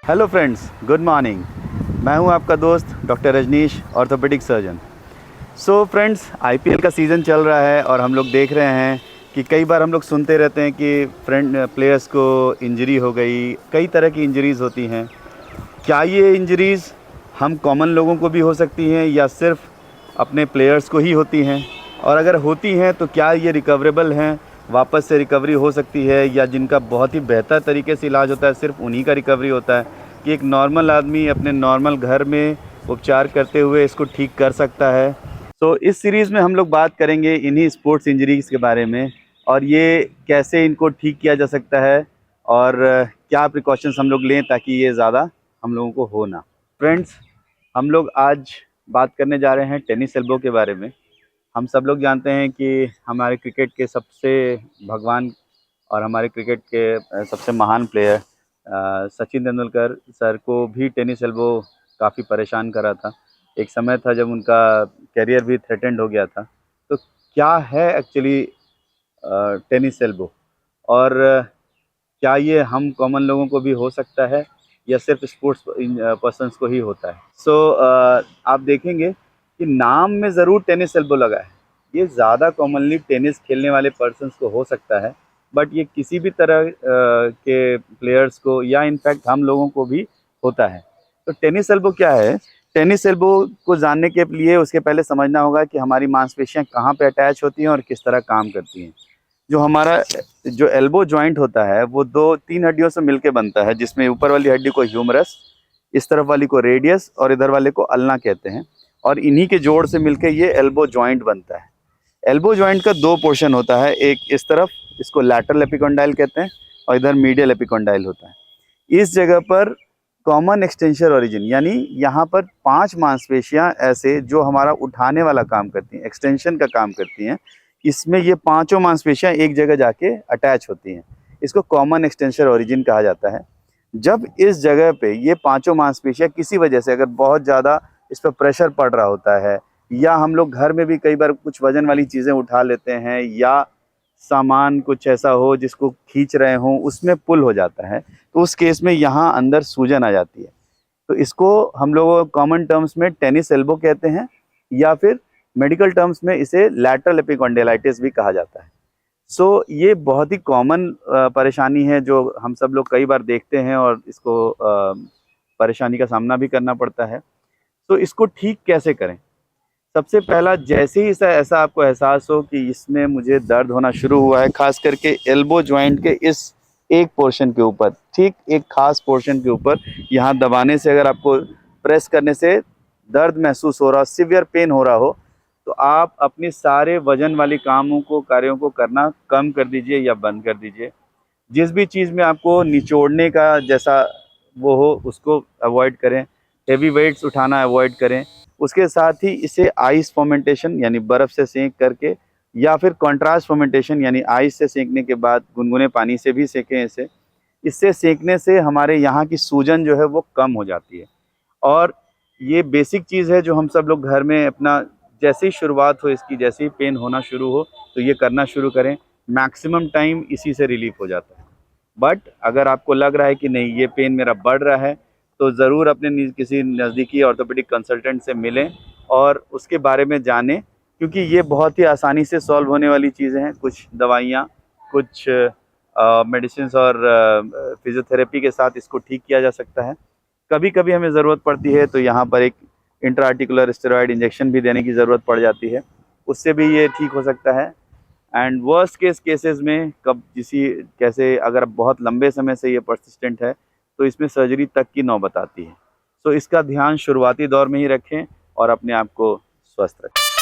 Hello friends, good morning. मैं हूं आपका दोस्त doctor Rajnish, orthopaedic surgeon. So friends, IPL का सीज़न चल रहा है और हम लोग देख रहे हैं कि कई बार हम लोग सुनते रहते हैं कि प्लेयर्स को इंजरी हो गई। कई तरह की इंजरीज़ होती हैं। क्या ये इंजरीज़ हम कॉमन लोगों को भी हो सकती हैं या सिर्फ अपने प्लेयर्स को ही होती हैं? और अगर होती हैं तो क्या ये रिकवरेबल हैं, वापस से रिकवरी हो सकती है, या जिनका बहुत ही बेहतर तरीके से इलाज होता है सिर्फ उन्हीं का रिकवरी होता है कि एक नॉर्मल आदमी अपने नॉर्मल घर में उपचार करते हुए इसको ठीक कर सकता है? तो इस सीरीज़ में हम लोग बात करेंगे इन्हीं स्पोर्ट्स इंजरीज़ के बारे में और ये कैसे इनको ठीक किया जा सकता है और क्या प्रिकॉशंस हम लोग लें ताकि ये ज़्यादा हम लोगों को हो ना। फ्रेंड्स, हम लोग आज बात करने जा रहे हैं टेनिस एल्बो के बारे में। हम सब लोग जानते हैं कि हमारे क्रिकेट के सबसे भगवान और हमारे क्रिकेट के सबसे महान प्लेयर सचिन तेंदुलकर सर को भी टेनिस एल्बो काफ़ी परेशान करा था। एक समय था जब उनका करियर भी थ्रेटेंड हो गया था। तो क्या है एक्चुअली टेनिस एल्बो, और क्या ये हम कॉमन लोगों को भी हो सकता है या सिर्फ स्पोर्ट्स पर्सन्स को ही होता है? आप देखेंगे कि नाम में ज़रूर टेनिस एल्बो लगा है। ये ज़्यादा कॉमनली टेनिस खेलने वाले पर्सन्स को हो सकता है, बट ये किसी भी तरह के प्लेयर्स को या इनफैक्ट हम लोगों को भी होता है। तो टेनिस एल्बो क्या है? टेनिस एल्बो को जानने के लिए उसके पहले समझना होगा कि हमारी मांसपेशियाँ कहाँ पे अटैच होती हैं और किस तरह काम करती हैं। जो हमारा जो एल्बो जॉइंट होता है वो 2-3 हड्डियों से मिलके बनता है, जिसमें ऊपर वाली हड्डी को ह्यूमरस, इस तरफ वाली को रेडियस और इधर वाले को अल्ना कहते हैं। और इन्हीं के जोड़ से मिलके ये एल्बो जॉइंट बनता है। एल्बो जॉइंट का 2 पोर्शन होता है, एक इस तरफ, इसको लैटरल एपिकोंडाइल कहते हैं, और इधर मीडियल एपिकोंडाइल होता है। इस जगह पर कॉमन एक्सटेंशन ओरिजिन, यानी यहाँ पर 5 मांसपेशियाँ ऐसे जो हमारा उठाने वाला काम करती हैं, एक्सटेंशन का काम करती हैं, इसमें ये पांचों मांसपेशियां एक जगह जाके अटैच होती हैं। इसको कॉमन एक्सटेंशन ओरिजिन कहा जाता है। जब इस जगह पे ये पांचों मांसपेशियां किसी वजह से अगर बहुत ज़्यादा इस पर प्रेशर पड़ रहा होता है, या हम लोग घर में भी कई बार कुछ वजन वाली चीज़ें उठा लेते हैं, या सामान कुछ ऐसा हो जिसको खींच रहे हों, उसमें पुल हो जाता है, तो उस केस में यहाँ अंदर सूजन आ जाती है। तो इसको हम लोग कॉमन टर्म्स में टेनिस एल्बो कहते हैं, या फिर मेडिकल टर्म्स में इसे लैटरल एपिकोंडाइलाइटिस भी कहा जाता है। ये बहुत ही कॉमन परेशानी है जो हम सब लोग कई बार देखते हैं और इसको परेशानी का सामना भी करना पड़ता है। तो इसको ठीक कैसे करें? सबसे पहला, जैसे ही ऐसा आपको एहसास हो कि इसमें मुझे दर्द होना शुरू हुआ है, खास करके एल्बो जॉइंट के इस एक पोर्शन के ऊपर, ठीक एक खास पोर्शन के ऊपर, यहाँ दबाने से, अगर आपको प्रेस करने से दर्द महसूस हो रहा हो, सीवियर पेन हो रहा हो, तो आप अपने सारे वजन वाले कार्यों को करना कम कर दीजिए या बंद कर दीजिए। जिस भी चीज़ में आपको निचोड़ने का जैसा वो हो, उसको अवॉइड करें। हेवी वेट्स उठाना अवॉइड करें। उसके साथ ही इसे आइस फर्मेंटेशन यानी बर्फ़ से सेंक करके, या फिर कॉन्ट्रास्ट फर्मेंटेशन यानी आइस से सेंकने के बाद गुनगुने पानी से भी सेकें इसे। इससे सेंकने से हमारे यहाँ की सूजन जो है वो कम हो जाती है। और ये बेसिक चीज़ है जो हम सब लोग घर में अपना, जैसे ही शुरुआत हो इसकी, जैसे ही पेन होना शुरू हो तो ये करना शुरू करें। मैक्सिमम टाइम इसी से रिलीफ हो जाता है। बट अगर आपको लग रहा है कि नहीं, ये पेन मेरा बढ़ रहा है, तो ज़रूर अपने किसी नज़दीकी ऑर्थोपेडिक कंसल्टेंट से मिलें और उसके बारे में जानें, क्योंकि ये बहुत ही आसानी से सॉल्व होने वाली चीज़ें हैं। कुछ दवाइयाँ, कुछ मेडिसिन्स और फिजियोथेरेपी के साथ इसको ठीक किया जा सकता है। कभी कभी हमें ज़रूरत पड़ती है तो यहाँ पर एक इंट्राआर्टिकुलर स्टेरॉयड इंजेक्शन भी देने की ज़रूरत पड़ जाती है, उससे भी ये ठीक हो सकता है। एंड वर्स्ट केसेस में कैसे अगर बहुत लंबे समय से ये परसिस्टेंट है तो इसमें सर्जरी तक की नौबत आती है। इसका ध्यान शुरुआती दौर में ही रखें और अपने आप को स्वस्थ रखें।